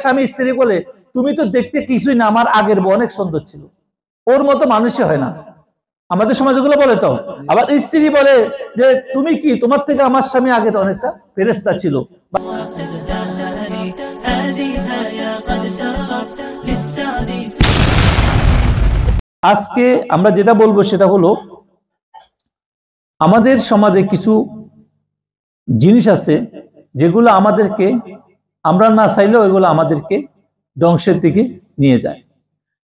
স্বামী স্ত্রী বলে তুমি তো দেখতে কিছুই না, আমার আগের বউ অনেক সুন্দর ছিল, ওর মতো মানুষই হয় না। আমাদের সমাজগুলো বলে তো। আবার স্ত্রী বলে যে তুমি কি, তোমার থেকে আমার স্বামী আগের অনেকটা ফেরেশতা ছিল। আজকে আমরা যেটা বলবো সেটা হলো, আমাদের সমাজে কিছু জিনিস আছে যেগুলো আমাদেরকে, আমরা না চাইলেও এগুলো আমাদেরকে ধ্বংসের দিকে নিয়ে যায়।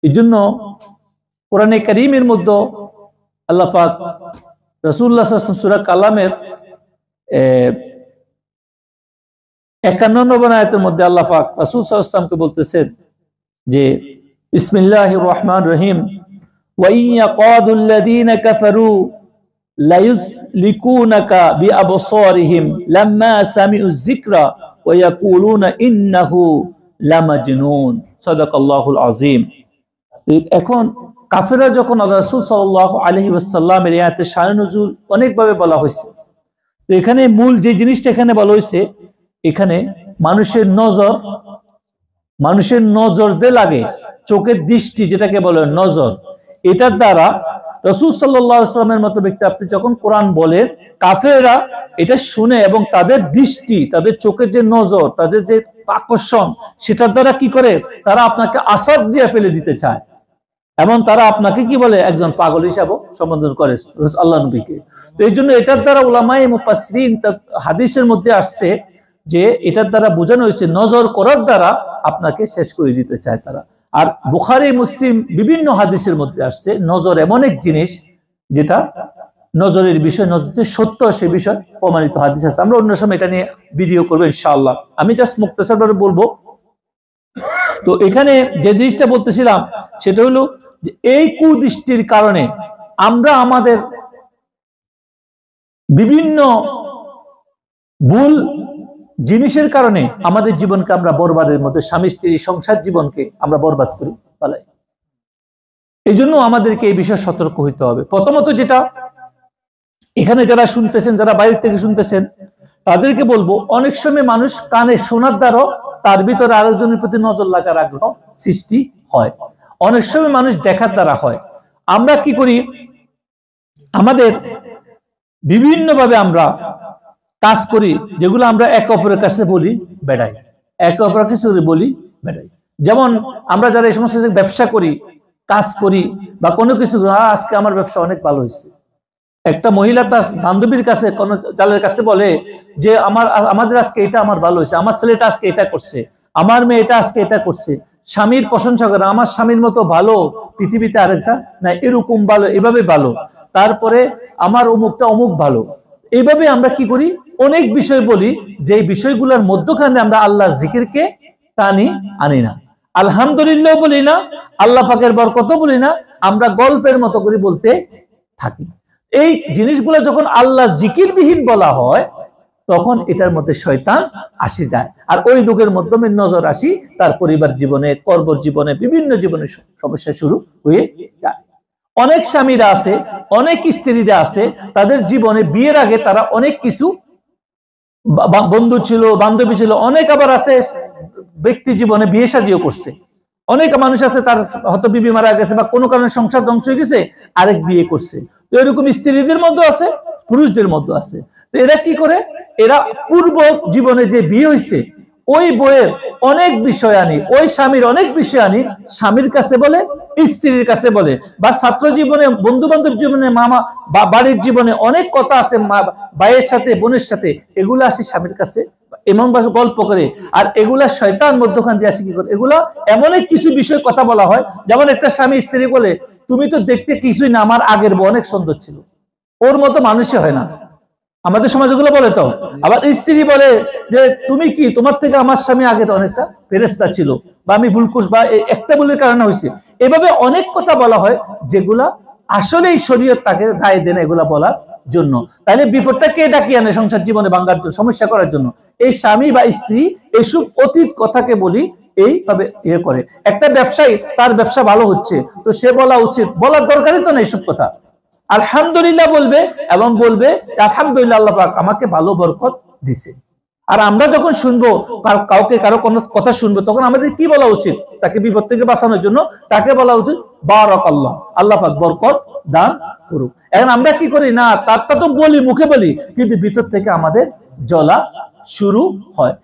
এই জন্য কোরআনে কারীমের মধ্যে আল্লাহ পাক রাসূলুল্লাহ সাল্লাল্লাহু আলাইহি ওয়াসাল্লাম সূরা কালামের 51 নম্বর আয়াতের মধ্যে আল্লাহ পাক রাসূল সাল্লাল্লাহু আলাইহি ওয়াসাল্লামকে বলতেছেন যে বিসমিল্লাহির রহমানির রহিম ওয়া ইয়াকাদুল্লাযীনা কাফারু লা ইউসলিকুনাকা বিআবসারিহিম লাম্মা সামিউয যিকরা ওয়া ইয়াকুলুনা ইন্নাহু লামাজনুন। সাদাকাল্লাহুল আযীম। এখন কাফেররা যখন রাসূল সাল্লাল্লাহু আলাইহি ওয়াসাল্লামের আয়াতে শানে নুজুল অনেকভাবে বলা হয়েছে, তো এখানে মূল যে জিনিসটা এখানে বলা হয়েছে, এখানে মানুষের নজর দে লাগে, চোখের দৃষ্টি যেটাকে বলে নজর, এটার দ্বারা রাসূল সাল্লাল্লাহু আলাইহি ওয়াসাল্লামের মতো ব্যক্তি আপনি যখন কোরআন বলেন, কাফেররা এটা শুনে এবং তাদের দৃষ্টি, তাদের চোখের যে নজর, তাদের যে আকর্ষণ, সেটার দ্বারা কি করে, তারা আপনাকে আসাদ দিয়ে ফেলে দিতে চায় এবং তারা আপনাকে কি বলে, একজন পাগল হিসাবে সম্বোধন করে আল্লাহ নবীকে। তো এই জন্য এটার দ্বারা উলামায়ে মুফাসসিরিন হাদিসের মধ্যে আসছে যে এটার দ্বারা বোঝানো হয়েছে নজর করার দ্বারা আপনাকে শেষ করে দিতে চায় তারা। আর বুখারী মুসলিম বিভিন্ন হাদিসের মধ্যে আসছে নজর এমন এক জিনিস যেটা নজরের বিষয়, নজরতে সত্য সে বিষয় প্রমাণিত হাদিস আছে। আমরা অন্য সময় এটা নিয়ে ভিডিও করবো ইনশাআল্লাহ। আমি জাস্ট মুক্তাসারভাবে বলবো। তো এখানে যে জিনিসটা বলতেছিলাম সেটা হলো যে এই কুদৃষ্টির কারণে আমরা আমাদের বিভিন্ন ভুল জিনিসের কারণে আমাদের জীবনকে আমরা বরবাদের মধ্যে, স্বামী স্ত্রী সংসার জীবনকে আমরা বরবাদ করি পালাই। এই জন্য আমাদেরকে এই বিষয়ে সতর্ক হইতে হবে। প্রথমত যেটা এখানে যারা শুনতেছেন, যারা বাইরে থেকে শুনতেছেন, তাদেরকে বলবো অনেক সময় মানুষ কানে শোনার দ্বারা তার ভিতরে আরেকজনের প্রতি নজর লাগার আগ্রহ সৃষ্টি হয়। অনেক সময় মানুষ দেখার দ্বারা হয়। আমরা কি করি, আমাদের বিভিন্নভাবে আমরা কাজ করি যেগুলো আমরা একে অপরের কাছে বলি বেড়াই, একে অপরের কাছে বলি বেড়াই। যেমন আমরা যারা এই সমস্ত ব্যবসা করি, কাজ করি বা কোনো কিছু, আজকে আমার ব্যবসা অনেক ভালো হয়েছে। একটা মহিলা তার বান্ধবীর কাছে, কোন জালের কাছে বলে যে আমাদের আজকে এটা আমার ভালো হয়েছে, আমার ছেলেটা আজকে এটা করছে, আমার মেয়েটা আজকে এটা করছে। স্বামীর প্রশংসা করে, আমার স্বামীর মতো ভালো পৃথিবীতে আরেকটা না, এরকম ভালো, এভাবে ভালো, তারপরে আমার অমুকটা অমুক ভালো। এইভাবে আমরা কি করি, অনেক বিষয় বলি, যে বিষয়গুলোর মধ্যখানে আমরা আল্লাহর জিকিরকে টানি আনি না, আলহামদুলিল্লাহ বলি না, আল্লাহ পাকের বরকত বলি না, আমরা গল্পের মতো করে বলতে থাকি। এই জিনিসগুলো যখন আল্লাহ জিকির বিহীন বলা হয়, তখন এটার মধ্যে শয়তান আসি যায়, আর ওই দুঃখের মাধ্যমে নজর আসি তার পরিবার জীবনে, কর্ম জীবনে, বিভিন্ন জীবনে সমস্যা শুরু হয়ে যায়। অনেক স্বামীরা আছে, অনেক স্ত্রীরা আছে, তাদের জীবনে বিয়ের আগে তারা অনেক কিছু বন্ধু ছিল, বান্ধবী ছিল, অনেক আবার আছে ব্যক্তি জীবনে বিয়ে শাদীও করছে। অনেক মানুষ আছে তার হয়তো বিবি মারা গেছে বা কোনো কারণে সংসার ধ্বংস হয়ে গেছে, আরেক বিয়ে করছে। তো এরকম স্ত্রীদের মধ্যে আছে, পুরুষদের মধ্যে আছে। তো এরা কি করে, এরা পূর্ব জীবনে যে বিয়ে হয়েছে ওই বইয়ের অনেক বিষয় আনি, ওই স্বামীর অনেক বিষয় আনি স্বামীর কাছে বলে, স্ত্রীর কাছে বলে, বা ছাত্র জীবনে, বন্ধু বান্ধব জীবনে, মামা বা বাড়ির জীবনে অনেক কথা আছে ভাইয়ের সাথে, বোনের সাথে, এগুলো আসে স্বামীর কাছে এমন ভাবে গল্প করে। আর এগুলা শয়তান মধ্যখান দিয়ে আসে কি করে, এগুলা এমন কিছু বিষয় কথা বলা হয়। যেমন একটা স্বামী স্ত্রী বলে তুমি তো দেখতে কিছুই না, আমার আগের বউ অনেক সুন্দর ছিল, ওর মতো মানুষই হয় না। আমাদের সমাজগুলো বলে তো। আবার স্ত্রী বলে যে তুমি কি, তোমার থেকে আমার স্বামী আগের অনেকটা ফেরেশতা ছিল, বা আমি ভুল করছি, বা একটা ভুলের কারণে হয়েছে। এভাবে অনেক কথা বলা হয় যেগুলা আসলে এই শরীয়ত তাকে দায় দেন এগুলা বলার জন্য। তাহলে বিপদটা কে ডাকিয়ে আনে সংসার জীবনে ভাঙার জন্য, সমস্যা করার জন্য? এই স্বামী বা স্ত্রী এসব অতীত কথাকে বলি এইভাবে ইয়ে করে। একটা ব্যবসায়ী, তার ব্যবসা ভালো হচ্ছে, তো সে বলা উচিত, বলার দরকারই তো না এইসব কথা, আলহামদুলিল্লাহ বলবে এবং বলবে আলহামদুলিল্লাহ আল্লাহ পাক আমাকে ভালো বরকত দিছে, আর আমরা যখন শুনবো কাউকে কারো কোনো কথা শুনবো, তখন আমাদের কি বলা উচিত? তাকে বিপদ থেকে বাঁচানোর জন্য তাকে বলা উচিত বারাকাল্লাহ, আল্লাহ পাক বরকত দান করুক। এখন আমরা কি করি না, তারটা তো বলি, মুখে বলি, কিন্তু ভিতর থেকে আমাদের জ্বলা শুরু হয়।